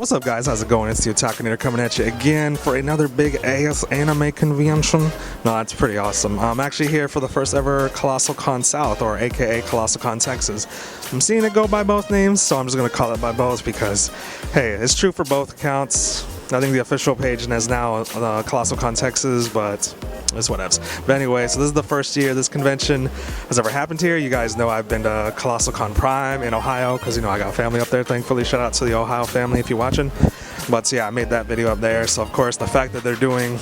What's up, guys? How's it going? It's the Otakunator coming at you again for another big AS anime convention. No, that's pretty awesome. I'm actually here for the first ever Colossalcon South, or aka Colossalcon Texas. I'm seeing it go by both names, so I'm just going to call it by both because, hey, it's true for both accounts. I think the official page is now Colossalcon Texas, but it's whatevs. But anyway, so this is the first year this convention has ever happened here. You guys know I've been to Colossalcon Prime in Ohio because, I got family up there, thankfully. Shout out to the Ohio family if you're watching. But yeah, I made that video up there. So, of course, the fact that they're doing,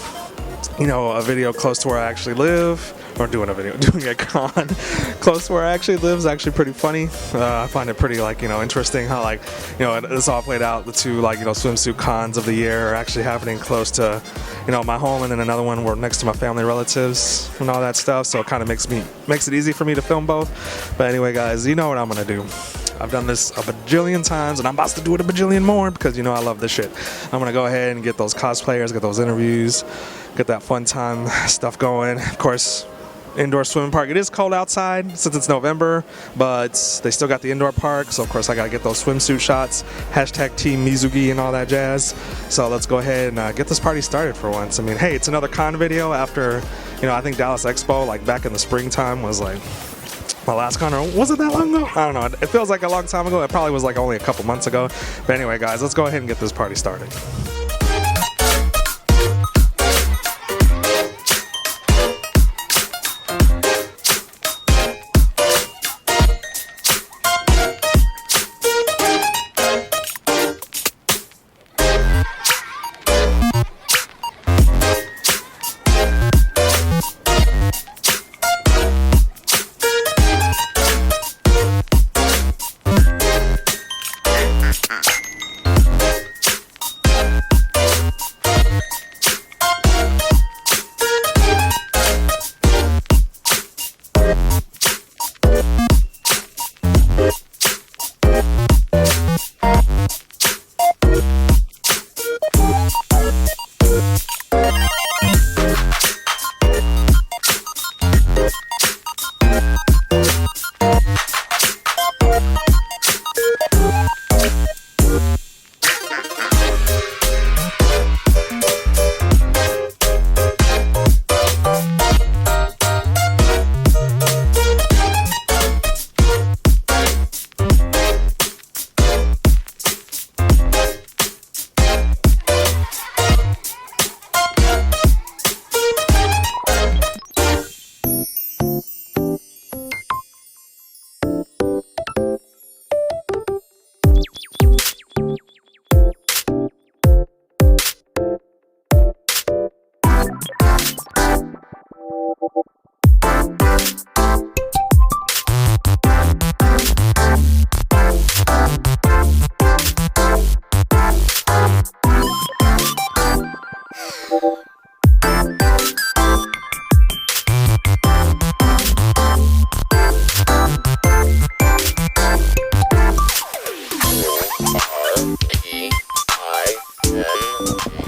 a video close to where I actually live, or doing a con close to where I actually live is actually pretty funny. I find it pretty, interesting how, it's all played out. The two, swimsuit cons of the year are actually happening close to, my home, and then another one where next to my family relatives and all that stuff. So it kind of makes it easy for me to film both. But anyway, guys, you know what I'm gonna do. I've done this a bajillion times, and I'm about to do it a bajillion more because, I love this shit. I'm gonna go ahead and get those cosplayers, get those interviews, get that fun time stuff going. Of course, indoor swimming park. It is cold outside since it's November, but they still got the indoor park, so of course I gotta get those swimsuit shots, hashtag Team Mizugi and all that jazz. So let's go ahead and get this party started for once. I mean, hey, it's another con video after, I think Dallas Expo, back in the springtime, was my last con, or was it that long ago? I don't know. It feels like a long time ago. It probably was only a couple months ago. But anyway, guys, let's go ahead and get this party started.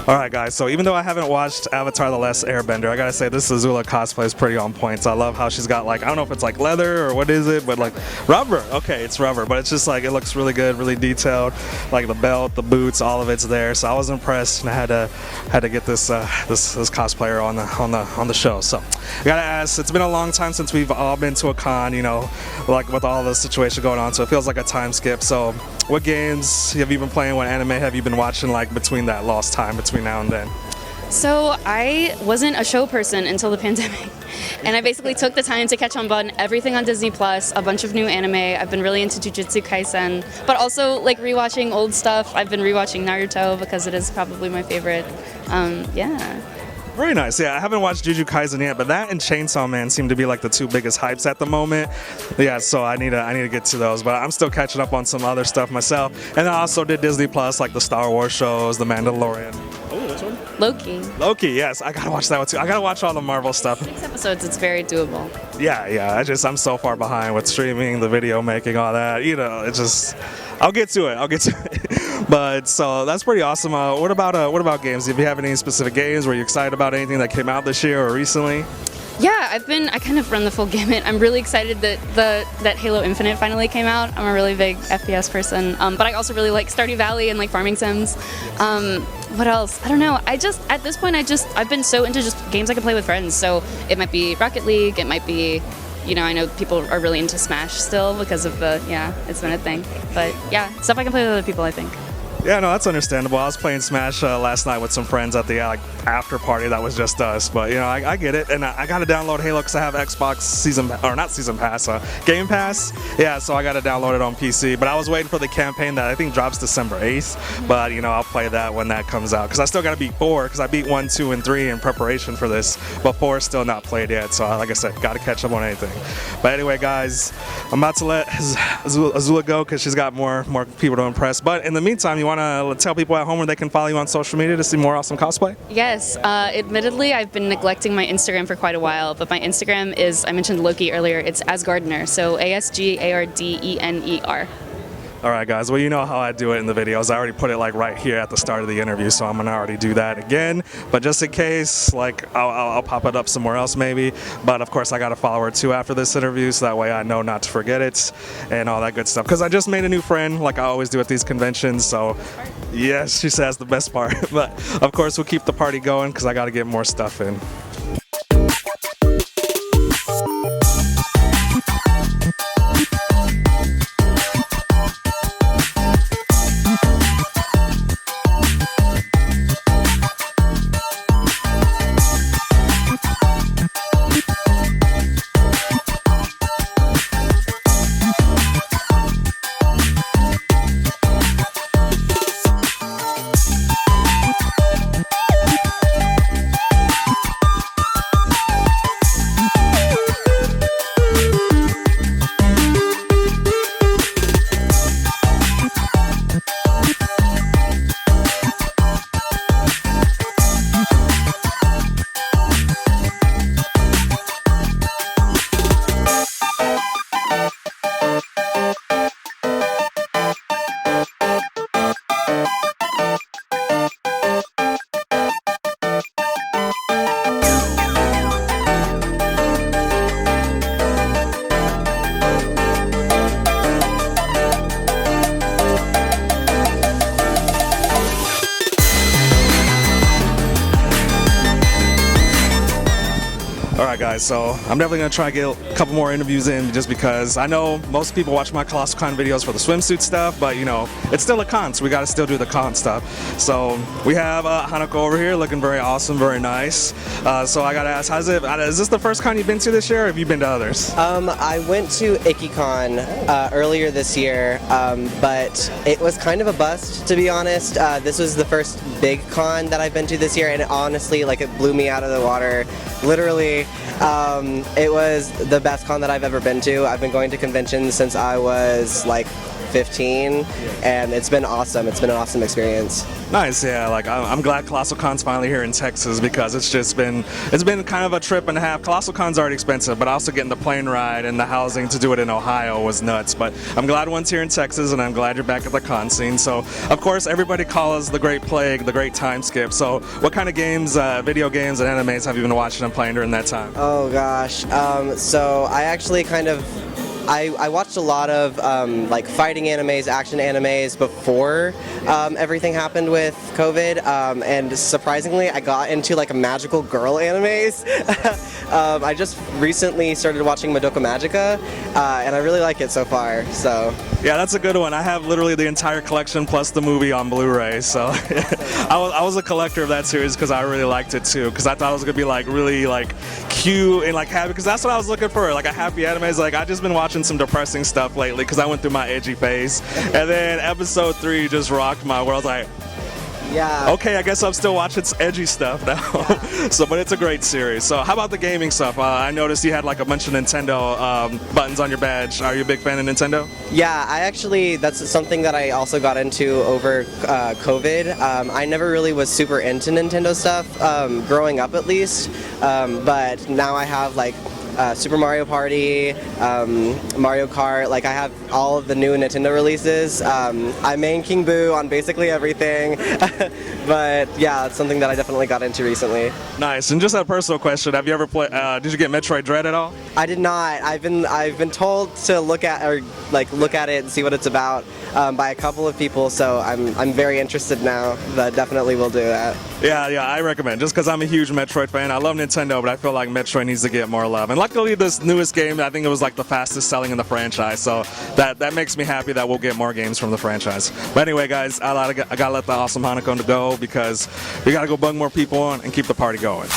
Alright, guys, so even though I haven't watched Avatar The Last Airbender, I gotta say this Azula cosplay is pretty on point. So I love how she's got I don't know if it's leather or what is it, but rubber. Okay, it's rubber, but it's just it looks really good, really detailed. The belt, the boots, all of it's there. So I was impressed, and I had to get this this cosplayer on the show. So I gotta ask, it's been a long time since we've all been to a con, with all the situation going on. So it feels like a time skip. So what games have you been playing? What anime have you been watching between that lost time between now and then? So I wasn't a show person until the pandemic, and I basically took the time to catch on everything on Disney Plus, a bunch of new anime. I've been really into Jujutsu Kaisen, but also rewatching old stuff. I've been rewatching Naruto because it is probably my favorite. Yeah. Very nice. Yeah, I haven't watched Jujutsu Kaisen yet, but that and Chainsaw Man seem to be the two biggest hypes at the moment. Yeah, so I need to get to those, but I'm still catching up on some other stuff myself. And I also did Disney Plus, the Star Wars shows, The Mandalorian. Oh, this one? Loki, yes, I gotta watch that one too. I gotta watch all the Marvel stuff. 6 episodes, it's very doable. Yeah. I'm so far behind with streaming, the video making, all that. It's just, I'll get to it. But so that's pretty awesome. What about games? If you have any specific games, were you excited about anything that came out this year or recently? Yeah, I kind of run the full gamut. I'm really excited that that Halo Infinite finally came out. I'm a really big FPS person, but I also really like Stardew Valley and like farming sims. What else? I don't know. At this point, I've been so into just games I can play with friends. So it might be Rocket League. It might be, I know people are really into Smash still because of it's been a thing. But yeah, stuff I can play with other people, I think. Yeah, no, that's understandable. I was playing Smash last night with some friends at the after party that was just us. But, I get it. And I got to download Halo because I have Xbox Game Pass. Yeah, so I got to download it on PC. But I was waiting for the campaign that I think drops December 8th. But, I'll play that when that comes out. Because I still got to beat 4 because I beat 1, 2, and 3 in preparation for this. But 4 is still not played yet. So, like I said, got to catch up on anything. But anyway, guys, I'm about to let Azula go because she's got more people to impress. But in the meantime, you want to tell people at home where they can follow you on social media to see more awesome cosplay? Yes. Admittedly, I've been neglecting my Instagram for quite a while, but my Instagram is, I mentioned Loki earlier, it's Asgardener, so ASGARDENER. All right, guys. Well, you know how I do it in the videos. I already put it right here at the start of the interview, so I'm gonna already do that again. But just in case, I'll pop it up somewhere else maybe. But of course, I got to follow her too after this interview, so that way I know not to forget it and all that good stuff. Because I just made a new friend, like I always do at these conventions. So yes, she says the best part. But of course, we'll keep the party going because I got to get more stuff in. Alright guys, so I'm definitely going to try to get a couple more interviews in just because I know most people watch my Colossalcon videos for the swimsuit stuff, but it's still a con, so we got to still do the con stuff. So we have Hanako over here looking very awesome, very nice. So I got to ask, is this the first con you've been to this year, or have you been to others? I went to IkiCon earlier this year, but it was kind of a bust, to be honest. This was the first big con that I've been to this year, and honestly, it blew me out of the water. Literally, it was the best con that I've ever been to. I've been going to conventions since I was 15, and it's been awesome. It's been an awesome experience. Nice, yeah. I'm glad Colossalcon's finally here in Texas because it's been kind of a trip and a half. Colossalcon's already expensive, but also getting the plane ride and the housing to do it in Ohio was nuts. But I'm glad one's here in Texas, and I'm glad you're back at the con scene. So, of course, everybody calls the Great Plague the Great Time Skip. So, what kind of games, video games, and animes have you been watching and playing during that time? Oh gosh. So I actually I watched a lot of fighting animes, action animes before everything happened with COVID, and surprisingly I got into magical girl animes. I just recently started watching Madoka Magica, and I really like it so far. So yeah, that's a good one. I have literally the entire collection plus the movie on Blu-ray, so I was a collector of that series because I really liked it too, because I thought it was gonna be really cute and happy, because that's what I was looking for, a happy anime. I just been watching some depressing stuff lately because I went through my edgy phase, and then episode 3 just rocked my world. Yeah. Okay, I guess I'm still watching edgy stuff now. Yeah. But it's a great series. So how about the gaming stuff? I noticed you had a bunch of Nintendo buttons on your badge. Are you a big fan of Nintendo? Yeah, that's something that I also got into over COVID. I never really was super into Nintendo stuff, growing up at least, but now I have Super Mario Party, Mario Kart. Like I have all of the new Nintendo releases. I main King Boo on basically everything, but yeah, it's something that I definitely got into recently. Nice. And just a personal question: have you ever played? Did you get Metroid Dread at all? I did not. I've been told to look at it and see what it's about by a couple of people. So I'm very interested now. But definitely will do that. Yeah, I recommend. Just because I'm a huge Metroid fan, I love Nintendo, but I feel like Metroid needs to get more love. And luckily, this newest game, I think it was like the fastest selling in the franchise. So that makes me happy that we'll get more games from the franchise. But anyway, guys, I gotta let the awesome Hanako go because we gotta go bug more people and keep the party going.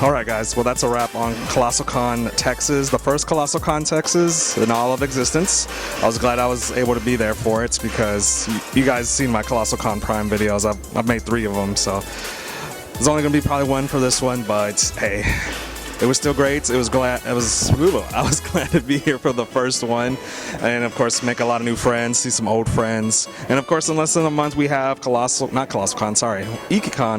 Alright guys, well that's a wrap on Colossalcon Texas, the first Colossalcon Texas in all of existence. I was glad I was able to be there for it because you guys seen my Colossalcon Prime videos. I've made 3 of them, so there's only going to be probably 1 for this one, but hey, it was still great. I was glad to be here for the first one, and of course make a lot of new friends, see some old friends, and of course in less than a month we have EkiCon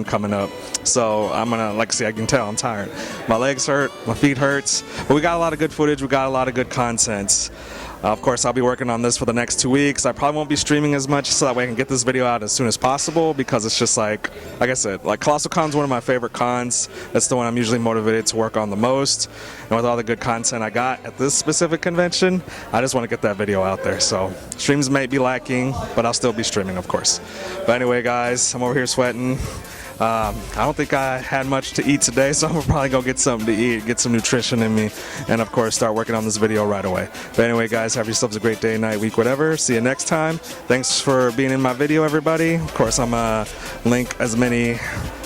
coming up. So I'm gonna, like I say, I can tell I'm tired. My legs hurt, my feet hurts, but we got a lot of good footage. We got a lot of good content. Of course, I'll be working on this for the next 2 weeks. I probably won't be streaming as much so that way I can get this video out as soon as possible because it's just like I said, like Colossalcon's one of my favorite cons. That's the one I'm usually motivated to work on the most. And with all the good content I got at this specific convention, I just want to get that video out there. So streams may be lacking, but I'll still be streaming, of course. But anyway, guys, I'm over here sweating. I don't think I had much to eat today, so I'm probably gonna get something to eat, get some nutrition in me, and of course start working on this video right away. But anyway guys, have yourselves a great day, night, week, whatever. See you next time. Thanks for being in my video, everybody. Of course, I'm gonna link as many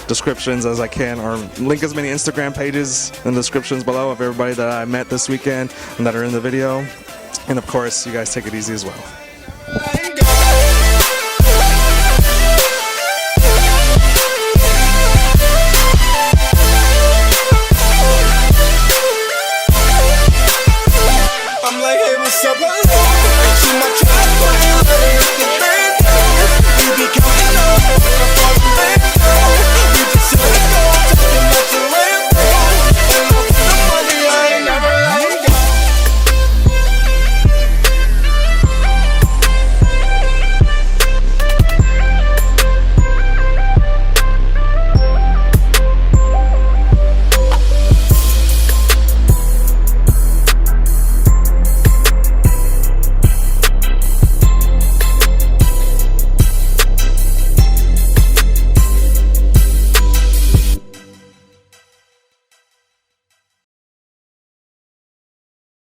descriptions as I can, or link as many Instagram pages in the descriptions below of everybody that I met this weekend and that are in the video. And of course, you guys take it easy as well.